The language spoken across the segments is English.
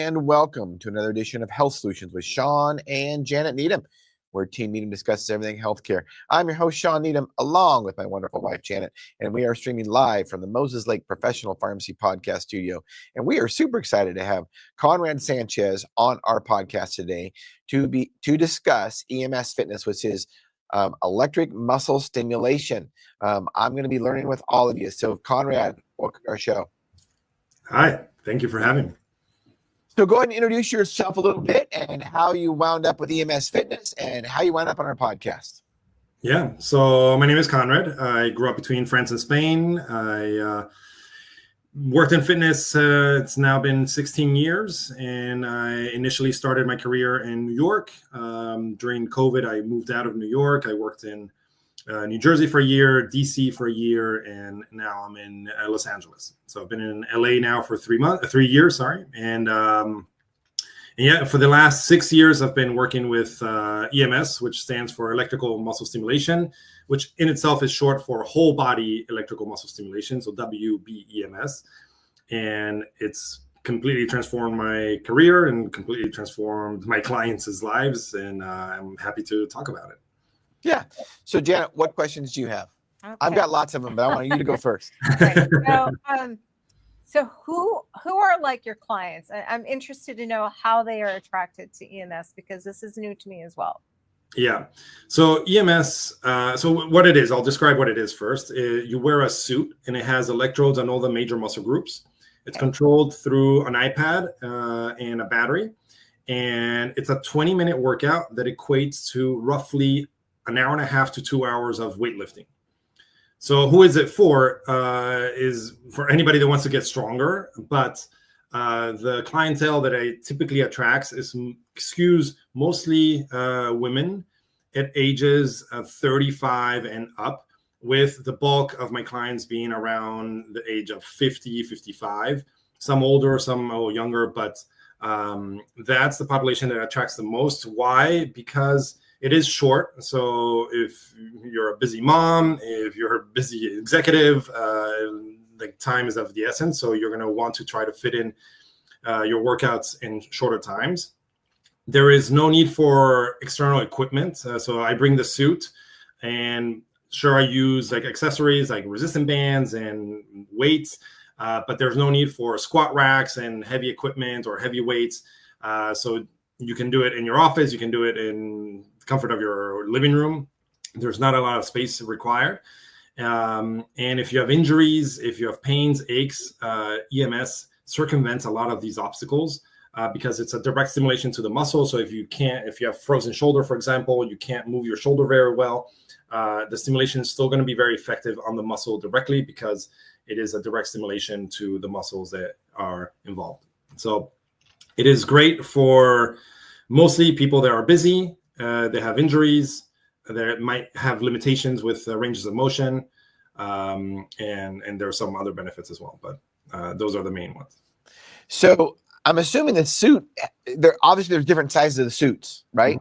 and welcome to another edition of Health Solutions with Shawn and Janet Needham, where Team Needham discusses everything healthcare. I'm your host, Shawn Needham, along with my wonderful wife, Janet, and we are streaming live from the Moses Lake Professional Pharmacy Podcast Studio. And we are super excited to have Conrad Sanchez on our podcast today to discuss EMS fitness, which is electric muscle stimulation. I'm going to be learning with all of you. So, Conrad, welcome to our show. Hi, thank you for having me. So go ahead and introduce yourself a little bit and how you wound up with EMS Fitness and how you wound up on our podcast. Yeah, so my name is Conrad. I grew up between France and Spain. I worked in fitness. It's now been 16 years, and I initially started my career in New York. During COVID, I moved out of New York. I worked in New Jersey for a year, DC for a year, and now I'm in Los Angeles. So I've been in LA now for 3 years, and yeah, for the last 6 years, I've been working with EMS, which stands for electrical muscle stimulation, which in itself is short for whole body electrical muscle stimulation, so WBEMS, and it's completely transformed my career and completely transformed my clients' lives, and I'm happy to talk about it. Yeah. So, Janet, what questions do you have? Okay. I've got lots of them, but I want you to go first. Okay. So who are like your clients? I'm interested to know how they are attracted to EMS because this is new to me as well. Yeah. So EMS, so what it is, I'll describe what it is first. You wear a suit and it has electrodes on all the major muscle groups. It's controlled through an iPad and a battery. And it's a 20-minute workout that equates to roughly an hour and a half to 2 hours of weightlifting. So who is it for? Is for anybody that wants to get stronger, but the clientele that I typically attracts skews mostly women at ages 35 and up, with the bulk of my clients being around the age of 50, 55, some older, some younger, but that's the population that attracts the most. Why? Because it is short. So if you're a busy mom, if you're a busy executive, like time is of the essence. So you're going to want to try to fit in your workouts in shorter times. There is no need for external equipment. So I bring the suit, and sure, I use like accessories like resistance bands and weights, but there's no need for squat racks and heavy equipment or heavy weights. So you can do it in your office. You can do it in the comfort of your living room. There's not a lot of space required. And if you have injuries, if you have pains, aches, EMS circumvents a lot of these obstacles because it's a direct stimulation to the muscle. So if you have frozen shoulder, for example, you can't move your shoulder very well, the stimulation is still going to be very effective on the muscle directly because it is a direct stimulation to the muscles that are involved. So it is great for mostly people that are busy, they have injuries, that might have limitations with ranges of motion, and there are some other benefits as well, but those are the main ones. So I'm assuming the suit, there's different sizes of the suits, right?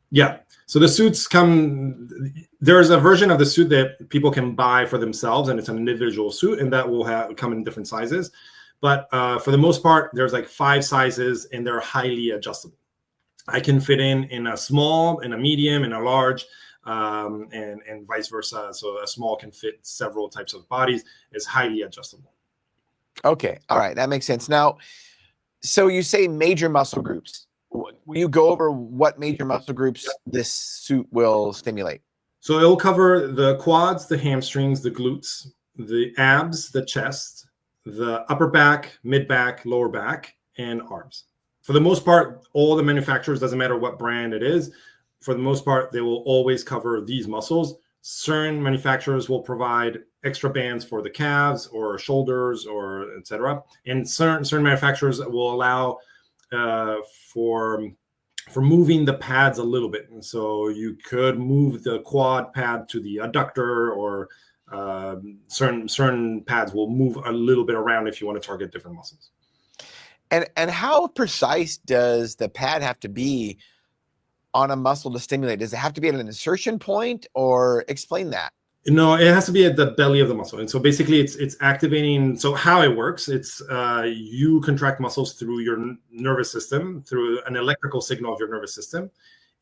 Yeah. So the suits there's a version of the suit that people can buy for themselves, and it's an individual suit, and that will come in different sizes. But for the most part, there's like 5 sizes, and they're highly adjustable. I can fit in a small, in a medium, in a large, and vice versa. So a small can fit several types of bodies. It's highly adjustable. Okay. All right. That makes sense. Now, so you say major muscle groups. Will you go over what major muscle groups this suit will stimulate? So it'll cover the quads, the hamstrings, the glutes, the abs, the chest, the upper back, mid back, lower back, and arms. For the most part, all the manufacturers, doesn't matter what brand it is, for the most part, they will always cover these muscles. Certain manufacturers will provide extra bands for the calves or shoulders or etc. And certain manufacturers will allow for moving the pads a little bit. And so you could move the quad pad to the adductor, or certain pads will move a little bit around if you want to target different muscles. And how precise does the pad have to be on a muscle to stimulate? Does it have to be at an insertion point, or explain that? No, it has to be at the belly of the muscle. And so basically it's activating. So how it works, it's you contract muscles through your nervous system, through an electrical signal of your nervous system.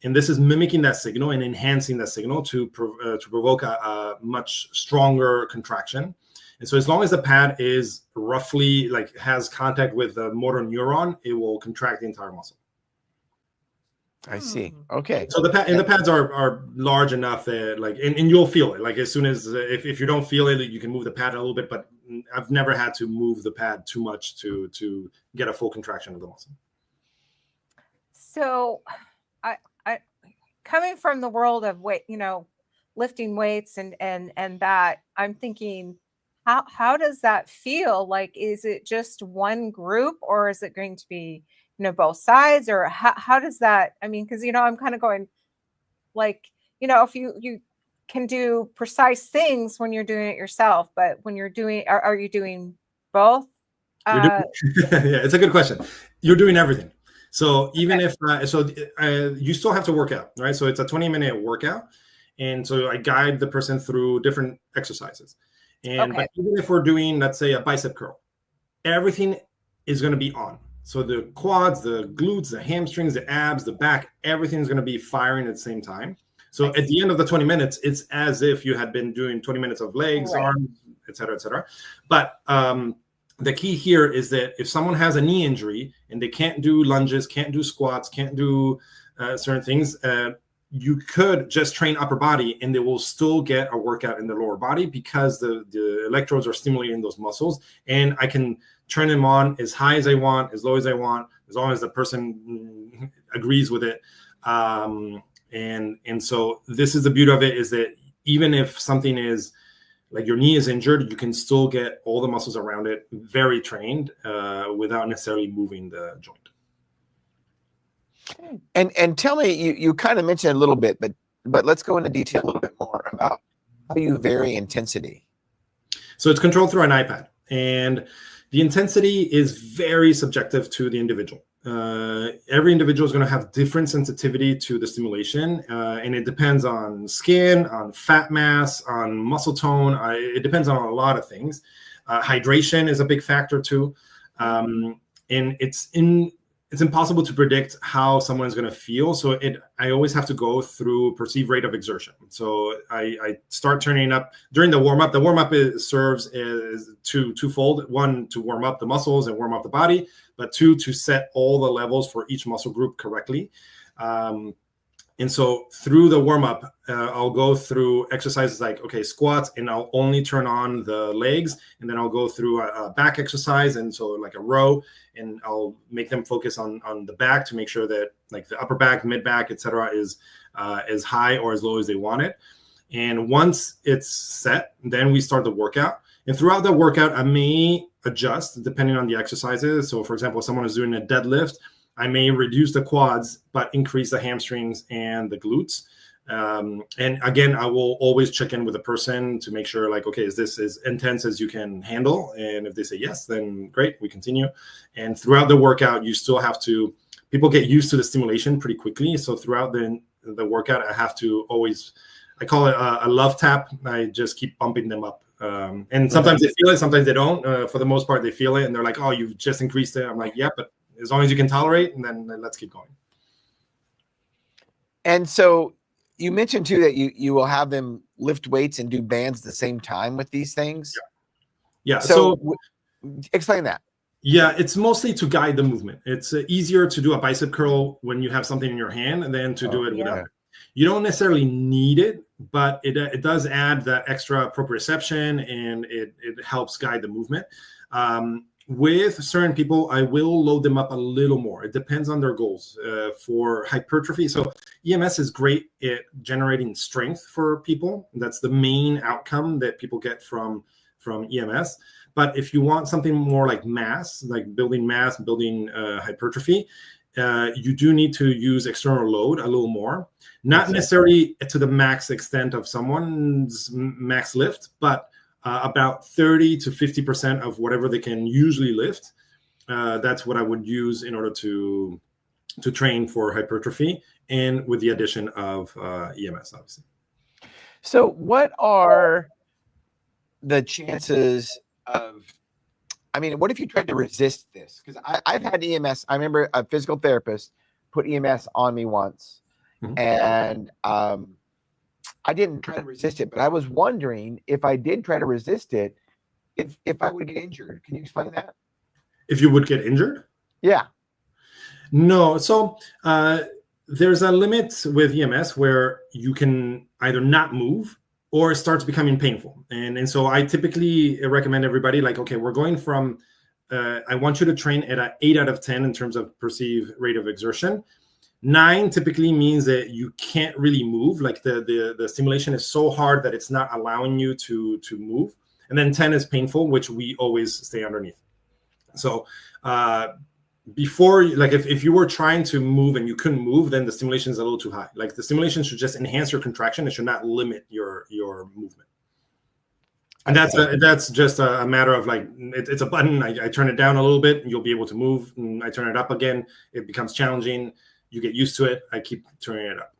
And this is mimicking that signal and enhancing that signal to provoke a much stronger contraction. And so as long as the pad is roughly like has contact with the motor neuron, it will contract the entire muscle. I see. Okay. So the pads are large enough that like, and you'll feel it. Like as soon as, if you don't feel it, you can move the pad a little bit, but I've never had to move the pad too much to get a full contraction of the muscle. So I coming from the world of weight, lifting weights and that, I'm thinking, how does that feel? Like, is it just one group, or is it going to be, both sides, or how does that, I mean, because, I'm kind of going like, if you can do precise things when you're doing it yourself, but when you're doing, are you doing both? Yeah, it's a good question. You're doing everything. So even if, you still have to work out, right? So it's a 20-minute workout. And so I guide the person through different exercises. And but even if we're doing, let's say, a bicep curl, everything is going to be on. So the quads, the glutes, the hamstrings, the abs, the back, everything is going to be firing at the same time. So at the end of the 20 minutes, it's as if you had been doing 20 minutes of legs, arms, et cetera, et cetera. But the key here is that if someone has a knee injury and they can't do lunges, can't do squats, can't do certain things, you could just train upper body and they will still get a workout in the lower body because the electrodes are stimulating those muscles. And I can turn them on as high as I want, as low as I want, as long as the person agrees with it. And so this is the beauty of it, is that even if something is like your knee is injured, you can still get all the muscles around it very trained without necessarily moving the joint. And tell me, you kind of mentioned a little bit, but let's go into detail a little bit more about how you vary intensity. So it's controlled through an iPad, and the intensity is very subjective to the individual. Every individual is going to have different sensitivity to the stimulation, and it depends on skin, on fat mass, on muscle tone. It depends on a lot of things. Hydration is a big factor too, and it's impossible to predict how someone's going to feel. So I always have to go through perceived rate of exertion. So I start turning up during the warm up. The warm up serves as twofold: one, to warm up the muscles and warm up the body, but two, to set all the levels for each muscle group correctly. And so through the warm up, I'll go through exercises like, squats, and I'll only turn on the legs, and then I'll go through a back exercise, and so like a row, and I'll make them focus on the back to make sure that like the upper back, mid back, etc., is as high or as low as they want it. And once it's set, then we start the workout. And throughout the workout, I may adjust depending on the exercises. So for example, if someone is doing a deadlift, I may reduce the quads, but increase the hamstrings and the glutes. And again, I will always check in with the person to make sure, like, is this as intense as you can handle? And if they say yes, then great, we continue. And throughout the workout, you still have to, people get used to the stimulation pretty quickly. So throughout the workout, I have to always, I call it a love tap. I just keep bumping them up. And sometimes they feel it, sometimes they don't. For the most part, they feel it, and they're like, oh, you've just increased it. I'm like, yeah, but as long as you can tolerate, and then let's keep going. And so you mentioned too that you will have them lift weights and do bands at the same time with these things. Yeah. So explain that. Yeah, it's mostly to guide the movement. It's easier to do a bicep curl when you have something in your hand than to do it without it. You don't necessarily need it, but it does add that extra proprioception, and it helps guide the movement. With certain people, I will load them up a little more. It depends on their goals. For hypertrophy, so EMS is great at generating strength for people. That's the main outcome that people get from EMS. But if you want something more like mass, like building mass, building hypertrophy, you do need to use external load a little more. Not necessarily to the max extent of someone's max lift, but about 30 to 50% of whatever they can usually lift. That's what I would use in order to train for hypertrophy, and with the addition of EMS, obviously. So what are the chances of, I mean, what if you tried to resist this? Because I've had EMS. I remember a physical therapist put EMS on me once, and I didn't try to resist it, but I was wondering if I did try to resist it, if I would get injured. Can you explain that? If you would get injured? Yeah. No. So there's a limit with EMS where you can either not move or it starts becoming painful. And so I typically recommend everybody, like, okay, we're going from, I want you to train at an 8 out of 10 in terms of perceived rate of exertion. 9 typically means that you can't really move. Like the stimulation is so hard that it's not allowing you to move. And then 10 is painful, which we always stay underneath. So before, like if you were trying to move and you couldn't move, then the stimulation is a little too high. Like the stimulation should just enhance your contraction. It should not limit your movement. And that's just a matter of like, it's a button. I turn it down a little bit and you'll be able to move. And I turn it up again. It becomes challenging. You get used to it. I keep turning it up.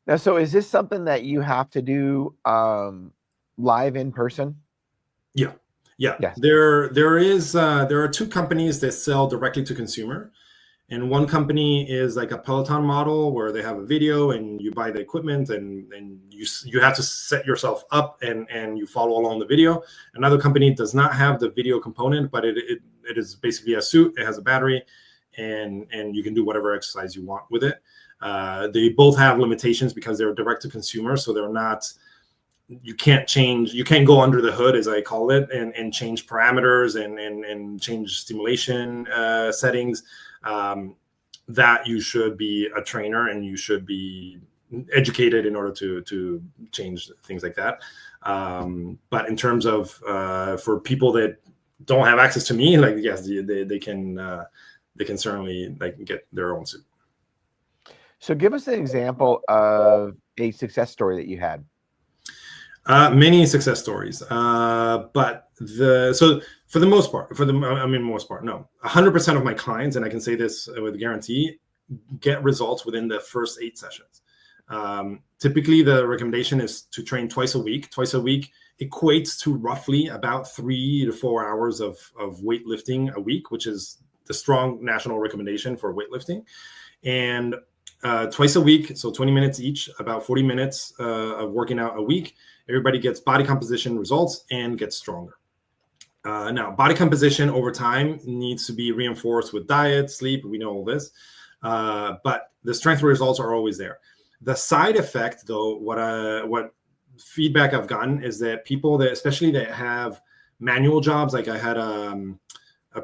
Now, so is this something that you have to do live in person? Yeah. Yes. There are 2 companies that sell directly to consumer. And one company is like a Peloton model where they have a video and you buy the equipment and you have to set yourself up and you follow along the video. Another company does not have the video component, but it is basically a suit. It has a battery and you can do whatever exercise you want with it. They both have limitations because they're direct to consumer. So they're not, you can't go under the hood, as I call it, and change parameters and change stimulation settings. That you should be a trainer and you should be educated in order to change things like that. But in terms of for people that don't have access to me, like, yes, they can certainly like get their own suit. So give us an example of a success story that you had. Many success stories, but for the most part, no, 100% of my clients, and I can say this with guarantee, get results within the first 8 sessions. Typically, the recommendation is to train twice a week. Twice a week equates to roughly about 3 to 4 hours of weightlifting a week, which is the strong national recommendation for weightlifting. And twice a week, so 20 minutes each, about 40 minutes of working out a week. Everybody gets body composition results and gets stronger. Now, body composition over time needs to be reinforced with diet, sleep. We know all this, but the strength results are always there. The side effect, though, what feedback I've gotten is that people that, especially that have manual jobs, like I had a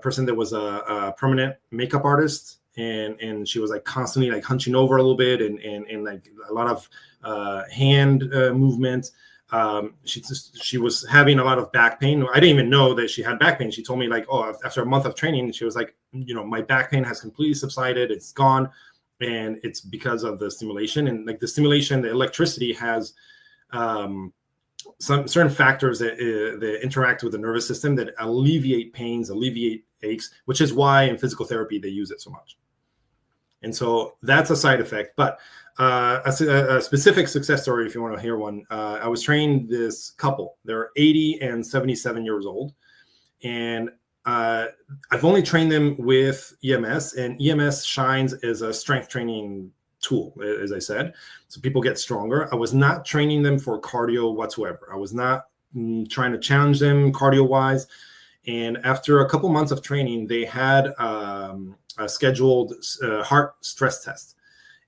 person that was a permanent makeup artist, and she was like constantly like hunching over a little bit and like a lot of hand movement. She was having a lot of back pain. I didn't even know that she had back pain. She told me like, oh, after a month of training, she was like, my back pain has completely subsided. It's gone. And it's because of the stimulation. And like the stimulation, the electricity has some certain factors that interact with the nervous system that alleviate pains, alleviate aches, which is why in physical therapy, they use it so much. And so that's a side effect. But a specific success story, if you want to hear one, I was training this couple. They're 80 and 77 years old. And I've only trained them with EMS, and EMS shines as a strength training tool, as I said. So people get stronger. I was not training them for cardio whatsoever. I was not trying to challenge them cardio-wise. And after a couple months of training, they had a scheduled heart stress test.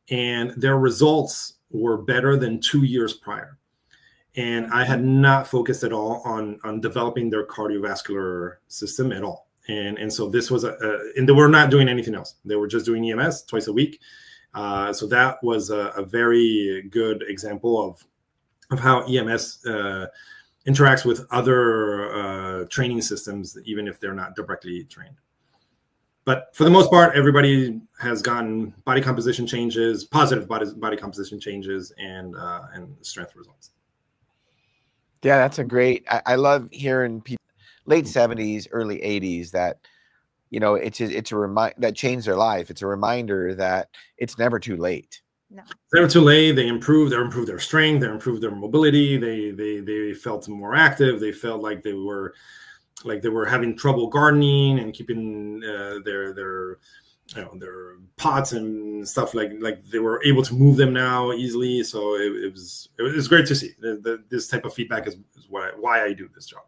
And their results were better than 2 years prior. And I had not focused at all on developing their cardiovascular system at all. And so this was and they were not doing anything else. They were just doing EMS twice a week. So that was a very good example of how EMS interacts with other training systems, even if they're not directly trained. But for the most part, everybody has gotten body composition changes, positive body composition changes, and strength results. Yeah, that's a great. I love hearing people late 70s, early 80s that, it's a reminder that changed their life. It's a reminder that it's never too late. No. Never too late. They improved their strength, they improved their mobility, they felt more active, they felt like they were having trouble gardening and keeping their pots and stuff, like they were able to move them now easily. So it was great to see. This type of feedback is why I do this job.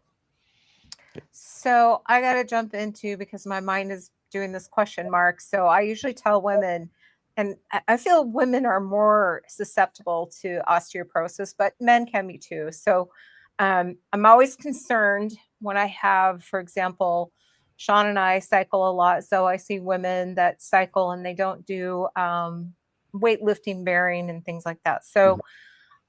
So I got to jump into, because my mind is doing this question mark. So I usually tell women, and I feel women are more susceptible to osteoporosis, but men can be too. So I'm always concerned when I have, for example, Shawn and I cycle a lot. So I see women that cycle and they don't do weightlifting bearing and things like that. So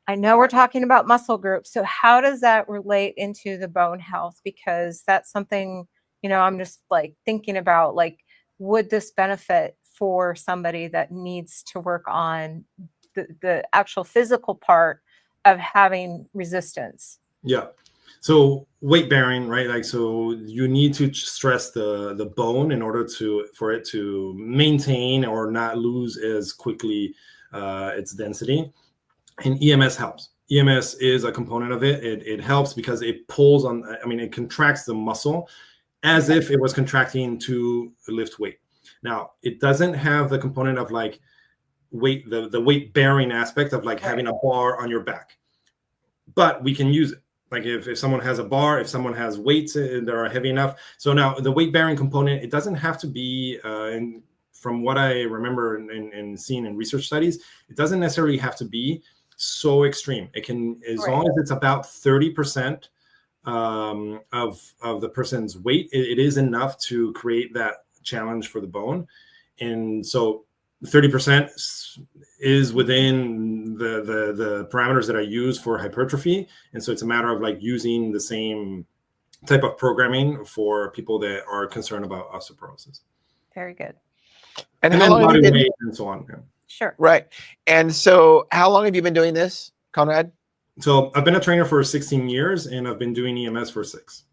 I know we're talking about muscle groups. So how does that relate into the bone health? Because that's something, I'm just like thinking about, like, would this benefit for somebody that needs to work on the actual physical part of having resistance? Yeah. So weight bearing, right? Like, so you need to stress the bone in order for it to maintain or not lose as quickly its density. And EMS helps. EMS is a component of it. It helps because it pulls on, it contracts the muscle as if it was contracting to lift weight. Now, it doesn't have the component of like weight, the weight bearing aspect of like having a bar on your back, but we can use it. Like if someone has a bar, if someone has weights that are heavy enough. So now the weight bearing component, it doesn't have to be, from what I remember and seeing in research studies, it doesn't necessarily have to be so extreme. It can, as long as it's about 30% of the person's weight, it is enough to create that challenge for the bone. And so 30% is within the parameters that I use for hypertrophy. And so it's a matter of like using the same type of programming for people that are concerned about osteoporosis. Very good. And how long have you been, and so on. Yeah. Sure. Right. And so how long have you been doing this, Conrad? So I've been a trainer for 16 years and I've been doing EMS for 6.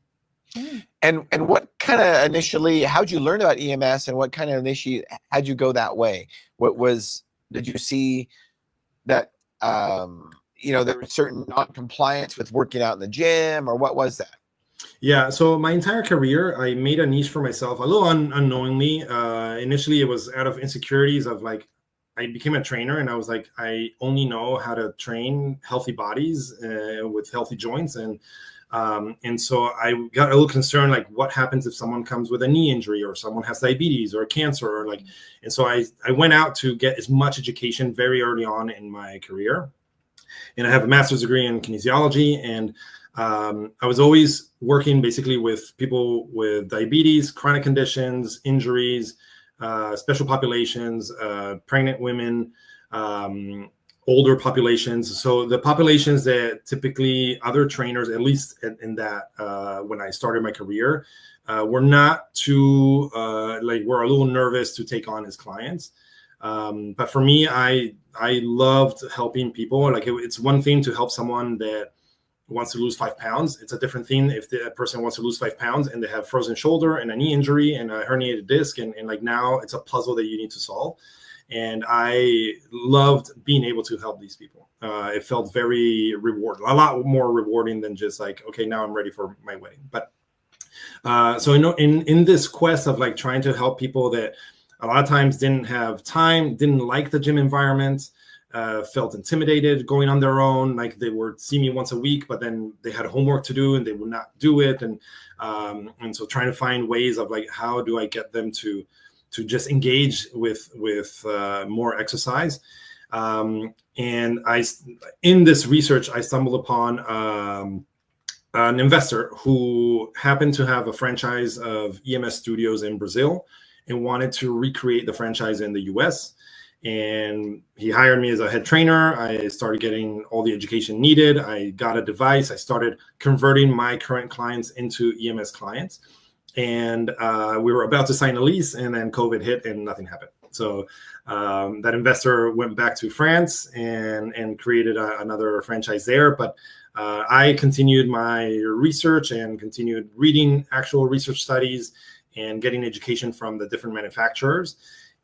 And what kind of initially, how'd you learn about EMS, and what kind of initially, how'd you go that way? Did you see that, there was certain non-compliance with working out in the gym, or what was that? Yeah, so my entire career, I made a niche for myself a little unknowingly. Initially, it was out of insecurities of like, I became a trainer and I was like, I only know how to train healthy bodies with healthy joints. And so I got a little concerned, like what happens if someone comes with a knee injury or someone has diabetes or cancer or like, and so I went out to get as much education very early on in my career. And I have a master's degree in kinesiology, and I was always working basically with people with diabetes, chronic conditions, injuries, special populations, pregnant women, older populations. So the populations that typically other trainers, at least in that when I started my career, were not too were a little nervous to take on as clients. But for me, I loved helping people. Like it's one thing to help someone that wants to lose 5 pounds. It's a different thing if the person wants to lose 5 pounds and they have frozen shoulder and a knee injury and a herniated disc, and like now it's a puzzle that you need to solve. And I loved being able to help these people. It felt very rewarding, a lot more rewarding than just like, okay, now I'm ready for my wedding. But so in this quest of like trying to help people that a lot of times didn't have time, didn't like the gym environment, felt intimidated going on their own. Like they would see me once a week, but then they had homework to do and they would not do it. And so trying to find ways of like, how do I get them to just engage with more exercise. And in this research, I stumbled upon an investor who happened to have a franchise of EMS studios in Brazil and wanted to recreate the franchise in the US. And he hired me as a head trainer. I started getting all the education needed. I got a device. I started converting my current clients into EMS clients. And we were about to sign a lease, and then COVID hit and nothing happened. So that investor went back to France and created another franchise there. But I continued my research and continued reading actual research studies and getting education from the different manufacturers.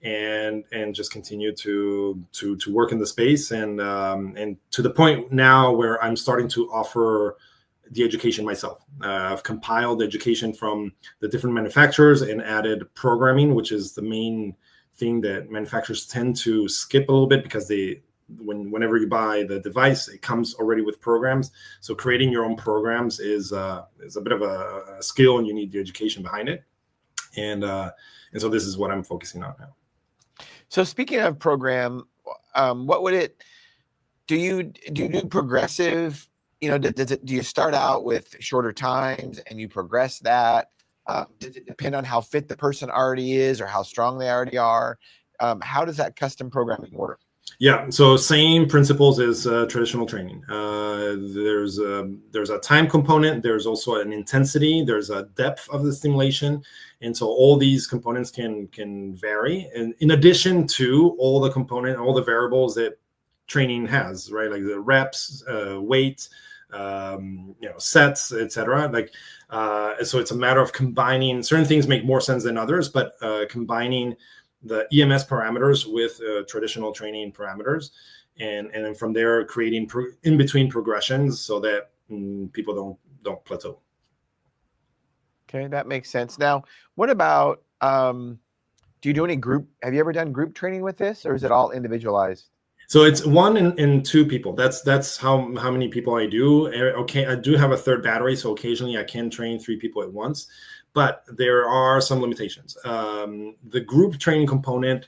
and just continue to work in the space, and to the point now where I'm starting to offer the education myself. I've compiled the education from the different manufacturers and added programming, which is the main thing that manufacturers tend to skip a little bit, because whenever you buy the device, it comes already with programs. So creating your own programs is a bit of a skill, and you need the education behind it. And so this is what I'm focusing on now. So speaking of program, what would it? Do you do progressive? Do you start out with shorter times and you progress that? Does it depend on how fit the person already is or how strong they already are? How does that custom programming work? Yeah, so same principles as traditional training. There's a time component. There's also an intensity. There's a depth of the stimulation, and so all these components can vary. And in addition to all the variables that training has, right? Like the reps, weight, sets, etc. So it's a matter of combining. Certain things make more sense than others, but combining the EMS parameters with traditional training parameters, and then from there creating in between progressions so that people don't plateau. Okay, that makes sense. Now, what about do you do any group? Have you ever done group training with this, or is it all individualized? So it's 1 and 2 people. That's how many people I do. Okay, I do have a third battery, so occasionally I can train 3 people at once, but there are some limitations. The group training component,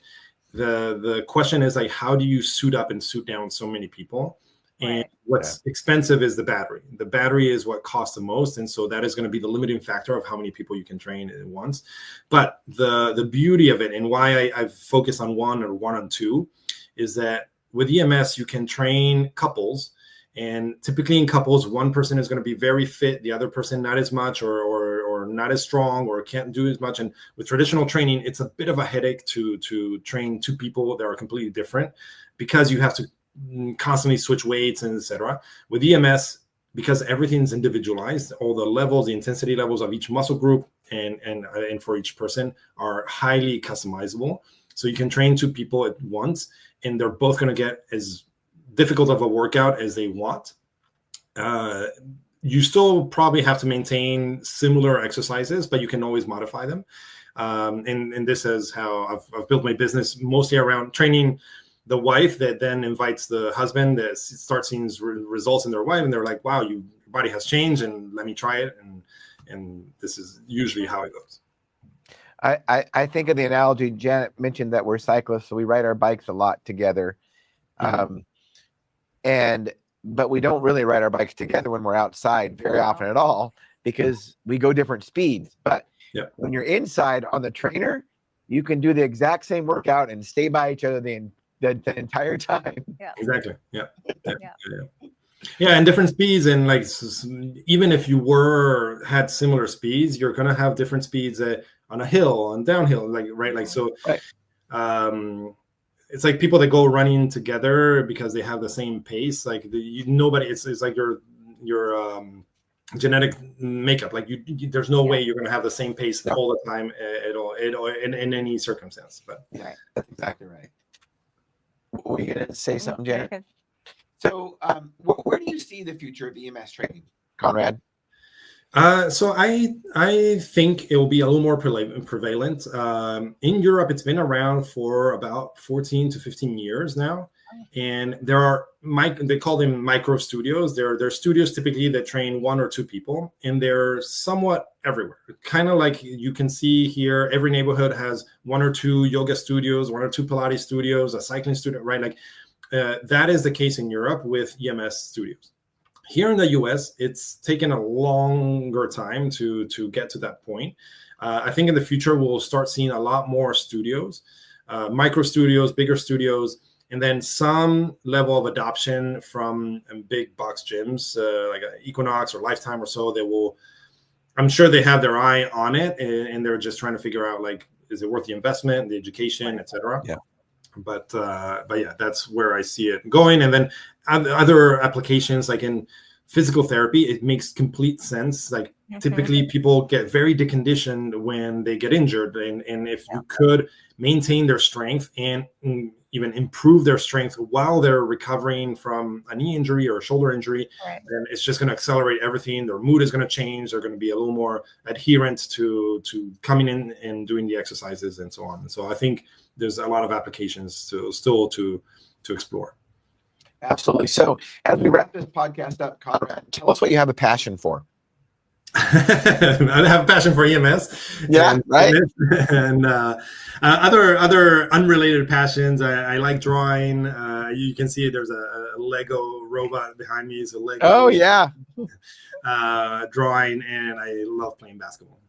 the question is like, how do you suit up and suit down so many people? And what's expensive is the battery. The battery is what costs the most, and so that is going to be the limiting factor of how many people you can train at once. But the beauty of it, and why I've focused on 1 or 1 and 2, is that with EMS, you can train couples, and typically in couples, one person is going to be very fit, the other person not as much, or not as strong, or can't do as much. And with traditional training, it's a bit of a headache to train 2 people that are completely different, because you have to constantly switch weights and etc. With EMS, because everything's individualized, all the levels, the intensity levels of each muscle group and for each person are highly customizable. So you can train 2 people at once, and they're both going to get as difficult of a workout as they want. You still probably have to maintain similar exercises, but you can always modify them. And this is how I've built my business, mostly around training the wife that then invites the husband that starts seeing results in their wife, and they're like, wow, your body has changed, and let me try it. And this is usually how it goes. I think of the analogy, Janet mentioned that we're cyclists, so we ride our bikes a lot together. But we don't really ride our bikes together when we're outside very often at all, because we go different speeds. But when you're inside on the trainer, you can do the exact same workout and stay by each other the entire time. Yeah. Exactly. Yeah. And different speeds, and like even if you had similar speeds, you're gonna have different speeds on a hill, on downhill, it's like people that go running together because they have the same pace. Like nobody, it's like your genetic makeup. Like there's no way you're gonna have the same pace all the time at all in any circumstance. But that's exactly right. Were you gonna say something, Janet? Okay. So, where do you see the future of EMS training, Conrad? So I think it will be a little more prevalent. In Europe, it's been around for about 14 to 15 years now. And there are, they call them micro studios. They're studios typically that train 1 or 2 people, and they're somewhat everywhere. Kind of like you can see here, every neighborhood has 1 or 2 yoga studios, 1 or 2 Pilates studios, a cycling studio, right? Like that is the case in Europe with EMS studios. Here in the US, it's taken a longer time to get to that point. I think in the future, we'll start seeing a lot more studios, micro studios, bigger studios, and then some level of adoption from big box gyms like Equinox or Lifetime or so. I'm sure they have their eye on it, and they're just trying to figure out, like, is it worth the investment, the education, et cetera. Yeah. But yeah, that's where I see it going. And then other applications, like in physical therapy, it makes complete sense. Like typically people get very deconditioned when they get injured. And if you could maintain their strength and even improve their strength while they're recovering from a knee injury or a shoulder injury, then it's just going to accelerate everything. Their mood is going to change. They're going to be a little more adherent to coming in and doing the exercises and so on. And so I think there's a lot of applications to explore. Absolutely. So as we wrap this podcast up, Conrad, tell us what you have a passion for. I have a passion for EMS. Yeah, right. And other unrelated passions. I like drawing. You can see there's a Lego robot behind me. It's a Lego. Oh yeah. Drawing, and I love playing basketball.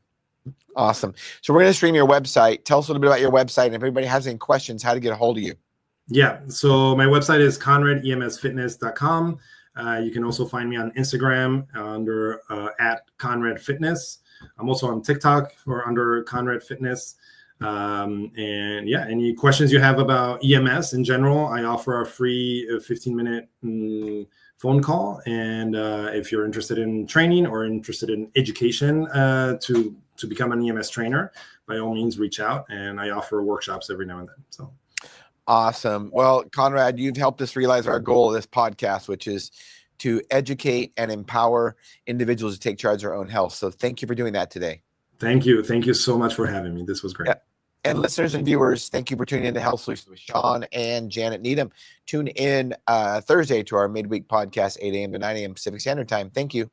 Awesome. So we're going to stream your website. Tell us a little bit about your website, and if anybody has any questions, how to get a hold of you. Yeah. So my website is conrademsfitness.com. You can also find me on Instagram under at Conrad Fitness. I'm also on TikTok under Conrad Fitness. And yeah, any questions you have about EMS in general, I offer a free 15-minute phone call. And if you're interested in training or interested in education to become an EMS trainer, by all means, reach out. And I offer workshops every now and then. So. Awesome. Well, Conrad, you've helped us realize our goal of this podcast, which is to educate and empower individuals to take charge of their own health. So thank you for doing that today. Thank you. Thank you so much for having me. This was great. Yeah. And listeners and viewers, thank you for tuning in to Health Solutions with Shawn and Janet Needham. Tune in Thursday to our midweek podcast, 8 a.m. to 9 a.m. Pacific Standard Time. Thank you.